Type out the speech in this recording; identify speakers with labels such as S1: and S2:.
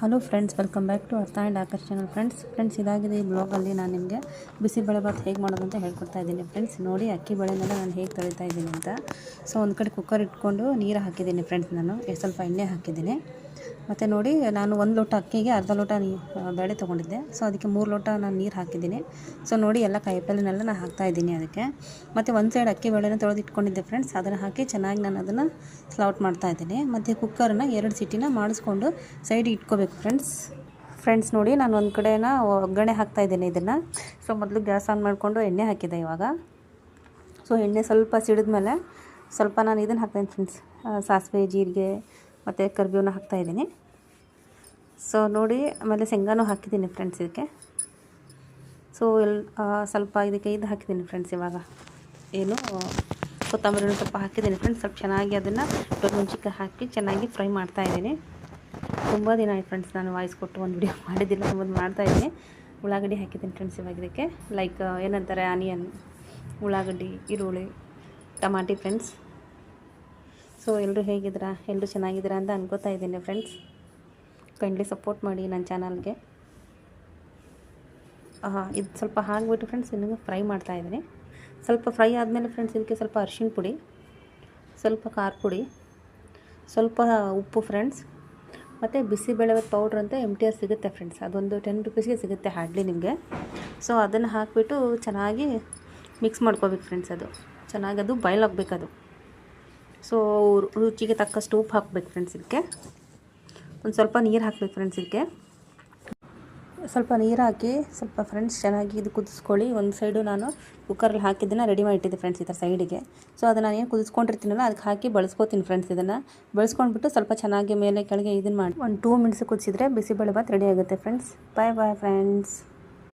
S1: Hello friends, welcome back to Artha and Aakarsh channel. Friends ಇದಾಗಿದೆ ಈ ಬ್ಲಾಗಲ್ಲಿ ನಾನು ನಿಮಗೆ ಬಿಸಿಬೇಳೆಭಾತ್ ಹೇಗೆ ಮಾಡೋದು ಅಂತ ಹೇಳ್ಕೊಡ್ತಾ ಇದ್ದೀನಿ. ಫ್ರೆಂಡ್ಸ್ ನೋಡಿ, ಅಕ್ಕಿ ಬೇಳೆನೆಲ್ಲ ನಾನು ಹೇಗೆ ತೊಳಿತಾ ಇದ್ದೀನಿ ಅಂತ. ಸೊ ಒಂದು ಕಡೆ ಕುಕ್ಕರ್ ಇಟ್ಕೊಂಡು ನೀರು ಹಾಕಿದ್ದೀನಿ ಫ್ರೆಂಡ್ಸ್. ನಾನು ಸ್ವಲ್ಪ ಎಣ್ಣೆ ಹಾಕಿದ್ದೀನಿ. ಮತ್ತು ನೋಡಿ, ನಾನು 1 ಲೋಟ ಅಕ್ಕಿಗೆ ಅರ್ಧ ಲೋಟ ಬೇಳೆ ತೊಗೊಂಡಿದ್ದೆ. ಸೊ ಅದಕ್ಕೆ 3 ಲೋಟ ನಾನು ನೀರು ಹಾಕಿದ್ದೀನಿ. ಸೊ ನೋಡಿ, ಎಲ್ಲ ಕಾಯಿಪಲ್ಲೆನೆಲ್ಲ ನಾನು ಹಾಕ್ತಾಯಿದ್ದೀನಿ ಅದಕ್ಕೆ. ಮತ್ತು ಒಂದು ಸೈಡ್ ಅಕ್ಕಿ ಬೇಳೆನ ತೊಳೆದು ಇಟ್ಕೊಂಡಿದ್ದೆ ಫ್ರೆಂಡ್ಸ್. ಅದನ್ನು ಹಾಕಿ ಚೆನ್ನಾಗಿ ನಾನು ಅದನ್ನು ಸ್ಲೌಟ್ ಮಾಡ್ತಾಯಿದ್ದೀನಿ. ಮತ್ತು ಕುಕ್ಕರ್ನ 2 ಸಿಟಿನ ಮಾಡಿಸ್ಕೊಂಡು ಸೈಡಿಗೆ ಇಟ್ಕೋಬೇಕು ಫ್ರೆಂಡ್ಸ್ ನೋಡಿ, ನಾನು ಒಂದು ಕಡೆನ ಒಗ್ಗರಣೆ ಹಾಕ್ತಾಯಿದ್ದೀನಿ ಇದನ್ನು. ಸೊ ಮೊದಲು ಗ್ಯಾಸ್ ಆನ್ ಮಾಡಿಕೊಂಡು ಎಣ್ಣೆ ಹಾಕಿದ್ದೆ ಇವಾಗ. ಸೊ ಎಣ್ಣೆ ಸ್ವಲ್ಪ ಸಿಡಿದ್ಮೇಲೆ ಸ್ವಲ್ಪ ನಾನು ಇದನ್ನು ಹಾಕ್ತಾಯಿದ್ದೀನಿ ಫ್ರೆಂಡ್ಸ್, ಸಾಸಿವೆ, ಜೀರಿಗೆ ಮತ್ತು ಕರಿಬೇವನ್ನ ಹಾಕ್ತಾಯಿದ್ದೀನಿ. ಸೊ ನೋಡಿ, ಆಮೇಲೆ ಶೇಂಗಾನೂ ಹಾಕಿದ್ದೀನಿ ಫ್ರೆಂಡ್ಸ್ ಇದಕ್ಕೆ. ಸೊ ಸ್ವಲ್ಪ ಇದಕ್ಕೆ ಇದು ಹಾಕಿದ್ದೀನಿ ಫ್ರೆಂಡ್ಸ್. ಇವಾಗ ಏನು ಕೊತ್ತಂಬರಿನೂ ಸ್ವಲ್ಪ ಹಾಕಿದ್ದೀನಿ ಫ್ರೆಂಡ್ಸ್. ಸ್ವಲ್ಪ ಚೆನ್ನಾಗಿ ಅದನ್ನು ಮೆಣಸಿನ್ಕಾಯಿ ಹಾಕಿ ಚೆನ್ನಾಗಿ ಫ್ರೈ ಮಾಡ್ತಾಯಿದ್ದೀನಿ. ತುಂಬ ದಿನ ಆಯ್ತು ಫ್ರೆಂಡ್ಸ್ ನಾನು ವಾಯ್ಸ್ ಕೊಟ್ಟು ಒಂದು ವಿಡಿಯೋ ಮಾಡಿದ್ದಿಲ್ಲ, ಒಂದು ಮಾಡ್ತಾಯಿದ್ದೀನಿ. ಉಳ್ಳಾಗಡ್ಡಿ ಹಾಕಿದ್ದೀನಿ ಫ್ರೆಂಡ್ಸ್ ಇವಾಗ ಇದಕ್ಕೆ. ಲೈಕ್ ಏನಂತಾರೆ, ಆನಿಯನ್, ಉಳ್ಳಾಗಡ್ಡಿ, ಈರುಳ್ಳಿ, ಟಮಾಟಿ ಫ್ರೆಂಡ್ಸ್. ಸೊ ಎಲ್ಲರೂ ಹೇಗಿದ್ದೀರಾ? ಎಲ್ಲರೂ ಚೆನ್ನಾಗಿದ್ದೀರಾ ಅಂತ ಅನ್ಕೋತಾ ಇದ್ದೀನಿ ಫ್ರೆಂಡ್ಸ್. ಕೈಂಡ್ಲಿ ಸಪೋರ್ಟ್ ಮಾಡಿ ನನ್ನ ಚಾನಲ್ಗೆ. ಇದು ಸ್ವಲ್ಪ ಹಾಕ್ಬಿಟ್ಟು ಫ್ರೆಂಡ್ಸ್ ಇನ್ನೂ ಫ್ರೈ ಮಾಡ್ತಾಯಿದ್ದೀನಿ. ಸ್ವಲ್ಪ ಫ್ರೈ ಆದಮೇಲೆ ಫ್ರೆಂಡ್ಸ್ ಇದಕ್ಕೆ ಸ್ವಲ್ಪ ಅರಿಶಿಣ ಪುಡಿ, ಸ್ವಲ್ಪ ಖಾರ ಪುಡಿ, ಸ್ವಲ್ಪ ಉಪ್ಪು ಫ್ರೆಂಡ್ಸ್, ಮತ್ತು ಬಿಸಿಬೇಳೆಭಾತ್ ಪೌಡ್ರ್ ಅಂತ MTR ಸಿಗುತ್ತೆ ಫ್ರೆಂಡ್ಸ್. ಅದೊಂದು 10 ರುಪೀಸ್ಗೆ ಸಿಗುತ್ತೆ ಹಾರ್ಡ್ಲಿ ನಿಮಗೆ. ಸೊ ಅದನ್ನು ಹಾಕಿಬಿಟ್ಟು ಚೆನ್ನಾಗಿ ಮಿಕ್ಸ್ ಮಾಡ್ಕೋಬೇಕು ಫ್ರೆಂಡ್ಸ್. ಅದು ಚೆನ್ನಾಗಿ ಅದು ಬಾಯ್ಲ್ ಆಗಬೇಕದು. ಸೊ ರುಚಿಗೆ ತಕ್ಕಷ್ಟು ಉಪ್ಪು ಹಾಕ್ಬೇಕು ಫ್ರೆಂಡ್ಸ್. ಇದಕ್ಕೆ ಒಂದು ಸ್ವಲ್ಪ ನೀರು ಹಾಕ್ಬೇಕು ಫ್ರೆಂಡ್ಸ್. ಇದಕ್ಕೆ ಸ್ವಲ್ಪ ನೀರು ಹಾಕಿ ಸ್ವಲ್ಪ ಫ್ರೆಂಡ್ಸ್ ಚೆನ್ನಾಗಿ ಇದು ಕುದಿಸ್ಕೊಳ್ಳಿ. ಒಂದು ಸೈಡು ನಾನು ಕುಕ್ಕರಲ್ಲಿ ಹಾಕಿದ್ದನ್ನು ರೆಡಿ ಮಾಡಿಟ್ಟಿದ್ದೆ ಫ್ರೆಂಡ್ಸ್, ಈ ಥರ ಸೈಡಿಗೆ. ಸೊ ಅದನ್ನು ನಾನು ಏನು ಕುದಿಸ್ಕೊಂಡಿರ್ತೀನಲ್ಲ ಅದಕ್ಕೆ ಹಾಕಿ ಬಳಸ್ಕೊತೀನಿ ಫ್ರೆಂಡ್ಸ್. ಇದನ್ನು ಬಳಸ್ಕೊಂಡ್ಬಿಟ್ಟು ಸ್ವಲ್ಪ ಚೆನ್ನಾಗಿ ಮೇಲೆ ಕೆಳಗೆ ಇದನ್ನು ಮಾಡಿ ಒಂದು 2 ಮಿನಿಟ್ಸ್ ಕುದಿಸಿದ್ರೆ ಬಿಸಿಬೇಳೆಭಾತ್ ರೆಡಿ ಆಗುತ್ತೆ ಫ್ರೆಂಡ್ಸ್. Bye friends.